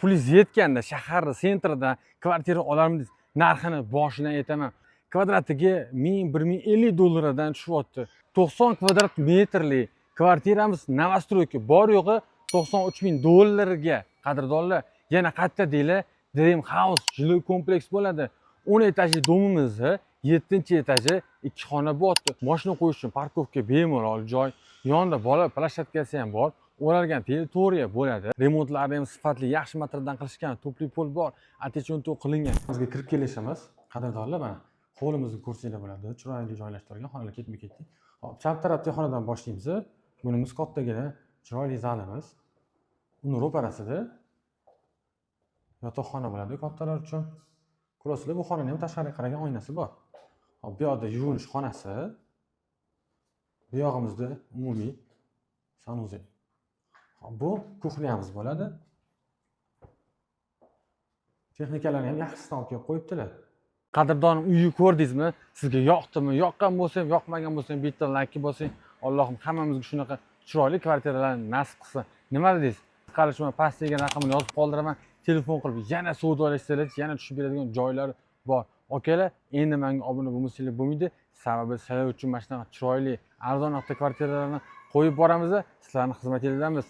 pulingiz yetganda shaharni sentridan kvartira olarmiz, narxini boshidan aytaman. Kvadratiga 1000-1050 dollardan tushyapti. 90 kvadrat metrli kvartiramiz novostroyka bor yo'g'i 93 000 dollarga. Qadrdonlar, yana qayerda deylar, Dream House жилой kompleks bo'ladi. 10 etajli domimizni 7-etaji 2 xona bo'pti. Mashina qo'yish uchun parkovka bemalol joy, yonida bola plashatkasi ham bor. O'ralgan teritoriya bo'ladi. Remontlarni ham sifatli, yaxshi materialdan qilishgan, tupli pol bor, attechiontoq qilingan. Bizga kirib kelishimiz, qadrdonlar, mana hovlimizni ko'rsanglar bo'ladi. Chiroyli joylashtirilgan, xonalar ketma-ketlik. Hop, chap tarafdagi xonadan boshlaymiz. Bunimiz kattagina chiroyli zalimiz. Uni ro'parasida yotoqxona bo'ladi kattalar uchun. Ko'rasizlar, bu xonaning ham tashqariga qaragan oynasi bor. Hop, bu yoqda yuvinish xonasi. Bu yog'imizda umumiy sanuzel. Bu kuxnyamiz bo'ladi. Texnikalarni ham yaxshisidan olib kelib qo'yibdilar. Qadrdonim, uyni ko'rdingizmi? Sizga yoqdimi? Yoqqan bo'lsa ham, yoqmagan bo'lsa ham bitta like bosing. Allohim hammamizga shunaqa chiroyli kvartiralarni nasib qilsin. Nima dedingiz? Qarash pastdagi raqamni yozib qoldiraman. Telefon qilib yana savdolashsangiz, yana tushib beradigan joylar bor. Akalar, endi menga obuna bo'lmasangiz bo'lmaydi. Sababi sizlar uchun mana shunaqa chiroyli, arzon avto kvartiralarni qo'yib boramiz, sizlarning xizmatinglardamiz.